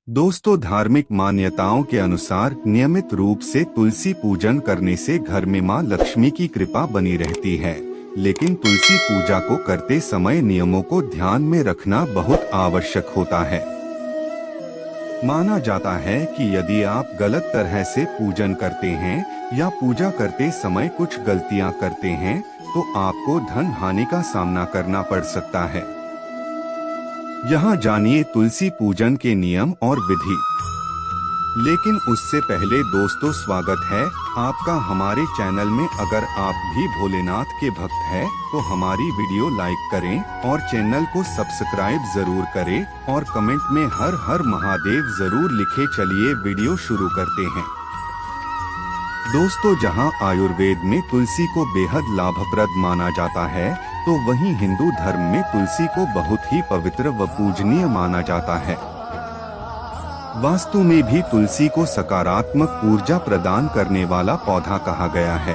दोस्तों, धार्मिक मान्यताओं के अनुसार नियमित रूप से तुलसी पूजन करने से घर में मां लक्ष्मी की कृपा बनी रहती है। लेकिन तुलसी पूजा को करते समय नियमों को ध्यान में रखना बहुत आवश्यक होता है। माना जाता है कि यदि आप गलत तरह से पूजन करते हैं या पूजा करते समय कुछ गलतियां करते हैं, तो आपको धन हानि का सामना करना पड़ सकता है। यहाँ जानिए तुलसी पूजन के नियम और विधि। लेकिन उससे पहले दोस्तों, स्वागत है आपका हमारे चैनल में। अगर आप भी भोलेनाथ के भक्त हैं, तो हमारी वीडियो लाइक करें और चैनल को सब्सक्राइब जरूर करें और कमेंट में हर हर महादेव जरूर लिखें। चलिए वीडियो शुरू करते हैं। दोस्तों, जहां आयुर्वेद में तुलसी को बेहद लाभप्रद माना जाता है, तो वहीं हिंदू धर्म में तुलसी को बहुत ही पवित्र व पूजनीय माना जाता है। वास्तु में भी तुलसी को सकारात्मक ऊर्जा प्रदान करने वाला पौधा कहा गया है।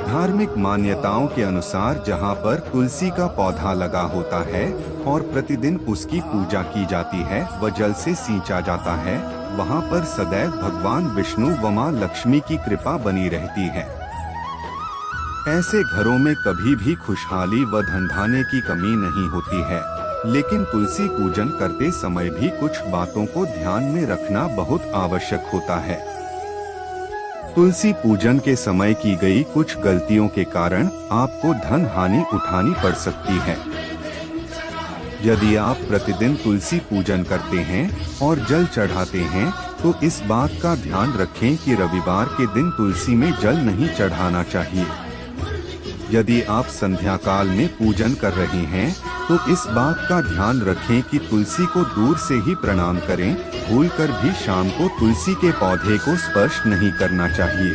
धार्मिक मान्यताओं के अनुसार जहां पर तुलसी का पौधा लगा होता है और प्रतिदिन उसकी पूजा की जाती है व जल से सींचा जाता है, वहां पर सदैव भगवान विष्णु व मां लक्ष्मी की कृपा बनी रहती है। ऐसे घरों में कभी भी खुशहाली व धनधान्य की कमी नहीं होती है। लेकिन तुलसी पूजन करते समय भी कुछ बातों को ध्यान में रखना बहुत आवश्यक होता है। तुलसी पूजन के समय की गई कुछ गलतियों के कारण आपको धन हानि उठानी पड़ सकती है। यदि आप प्रतिदिन तुलसी पूजन करते हैं और जल चढ़ाते हैं, तो इस बात का ध्यान रखें कि रविवार के दिन तुलसी में जल नहीं चढ़ाना चाहिए। यदि आप संध्या काल में पूजन कर रहे हैं, तो इस बात का ध्यान रखें कि तुलसी को दूर से ही प्रणाम करें। भूलकर भी शाम को तुलसी के पौधे को स्पर्श नहीं करना चाहिए।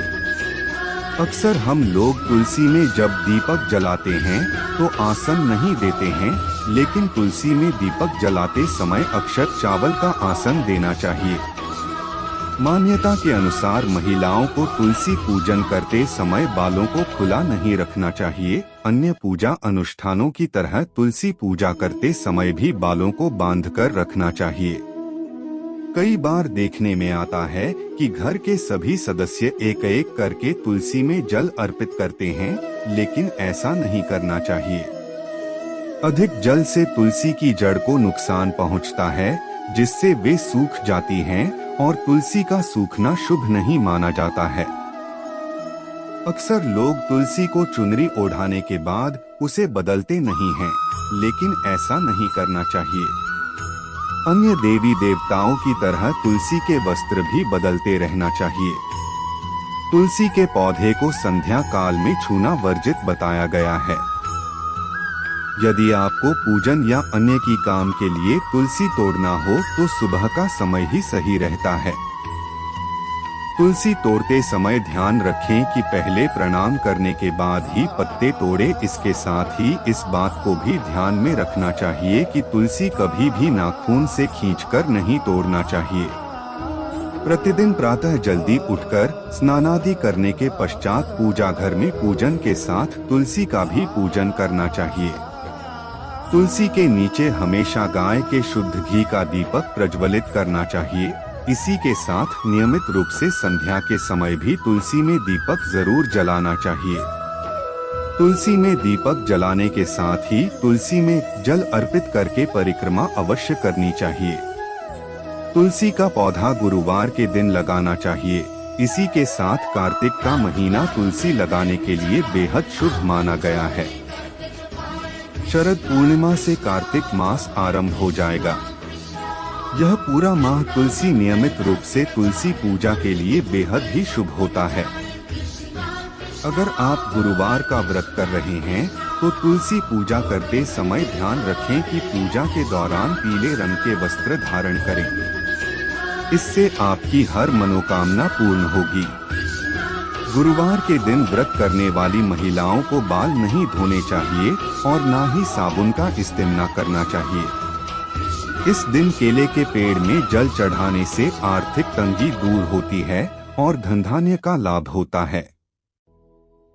अक्सर हम लोग तुलसी में जब दीपक जलाते हैं तो आसन नहीं देते हैं, लेकिन तुलसी में दीपक जलाते समय अक्षत चावल का आसन देना चाहिए। मान्यता के अनुसार महिलाओं को तुलसी पूजन करते समय बालों को खुला नहीं रखना चाहिए। अन्य पूजा अनुष्ठानों की तरह तुलसी पूजा करते समय भी बालों को बांधकर रखना चाहिए। कई बार देखने में आता है कि घर के सभी सदस्य एक एक करके तुलसी में जल अर्पित करते हैं, लेकिन ऐसा नहीं करना चाहिए। अधिक जल से तुलसी की जड़ को नुकसान पहुंचता है, जिससे वे सूख जाती हैं और तुलसी का सूखना शुभ नहीं माना जाता है। अक्सर लोग तुलसी को चुनरी ओढ़ाने के बाद उसे बदलते नहीं हैं, लेकिन ऐसा नहीं करना चाहिए। अन्य देवी देवताओं की तरह तुलसी के वस्त्र भी बदलते रहना चाहिए। तुलसी के पौधे को संध्या काल में छूना वर्जित बताया गया है। यदि आपको पूजन या अन्य की काम के लिए तुलसी तोड़ना हो, तो सुबह का समय ही सही रहता है। तुलसी तोड़ते समय ध्यान रखें कि पहले प्रणाम करने के बाद ही पत्ते तोड़े। इसके साथ ही इस बात को भी ध्यान में रखना चाहिए कि तुलसी कभी भी नाखून से खींचकर नहीं तोड़ना चाहिए। प्रतिदिन प्रातः जल्दी उठकर स्नानादि करने के पश्चात पूजा घर में पूजन के साथ तुलसी का भी पूजन करना चाहिए। तुलसी के नीचे हमेशा गाय के शुद्ध घी का दीपक प्रज्वलित करना चाहिए। इसी के साथ नियमित रूप से संध्या के समय भी तुलसी में दीपक जरूर जलाना चाहिए। तुलसी में दीपक जलाने के साथ ही तुलसी में जल अर्पित करके परिक्रमा अवश्य करनी चाहिए। तुलसी का पौधा गुरुवार के दिन लगाना चाहिए। इसी के साथ कार्तिक का महीना तुलसी लगाने के लिए बेहद शुभ माना गया है। शरद पूर्णिमा से कार्तिक मास आरंभ हो जाएगा। यह पूरा माह तुलसी नियमित रूप से तुलसी पूजा के लिए बेहद ही शुभ होता है। अगर आप गुरुवार का व्रत कर रहे हैं, तो तुलसी पूजा करते समय ध्यान रखें कि पूजा के दौरान पीले रंग के वस्त्र धारण करें। इससे आपकी हर मनोकामना पूर्ण होगी। गुरुवार के दिन व्रत करने वाली महिलाओं को बाल नहीं धोने चाहिए और ना ही साबुन का इस्तेमाल करना चाहिए। इस दिन केले के पेड़ में जल चढ़ाने से आर्थिक तंगी दूर होती है और धनधान्य का लाभ होता है।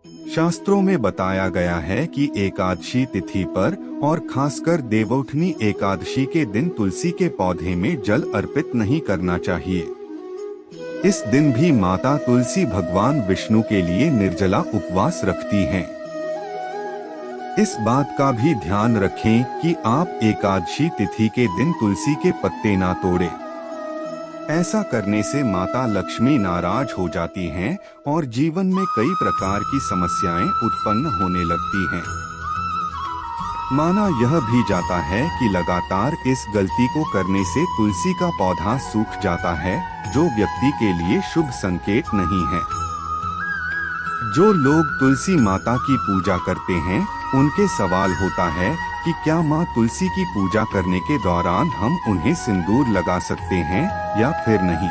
शास्त्रों में बताया गया है कि एकादशी तिथि पर और खासकर देवउठनी एकादशी के दिन तुलसी के पौधे में जल अर्पित नहीं करना चाहिए। इस दिन भी माता तुलसी भगवान विष्णु के लिए निर्जला उपवास रखती हैं। इस बात का भी ध्यान रखें कि आप एकादशी तिथि के दिन तुलसी के पत्ते ना तोड़ें। ऐसा करने से माता लक्ष्मी नाराज हो जाती हैं और जीवन में कई प्रकार की समस्याएं उत्पन्न होने लगती हैं। माना यह भी जाता है कि लगातार इस गलती को करने से तुलसी का पौधा सूख जाता है, जो व्यक्ति के लिए शुभ संकेत नहीं है। जो लोग तुलसी माता की पूजा करते हैं, उनके सवाल होता है कि क्या माँ तुलसी की पूजा करने के दौरान हम उन्हें सिंदूर लगा सकते हैं या फिर नहीं।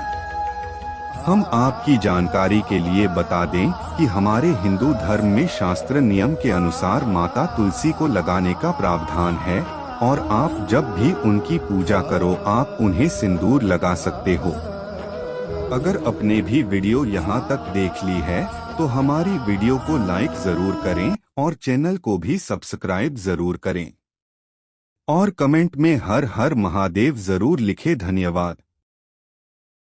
हम आपकी जानकारी के लिए बता दें कि हमारे हिंदू धर्म में शास्त्र नियम के अनुसार माता तुलसी को लगाने का प्रावधान है और आप जब भी उनकी पूजा करो आप उन्हें सिंदूर लगा सकते हो। अगर आपने भी वीडियो यहाँ तक देख ली है तो हमारी वीडियो को लाइक जरूर करें और चैनल को भी सब्सक्राइब जरूर करें और कमेंट में हर हर महादेव जरूर लिखें। धन्यवाद।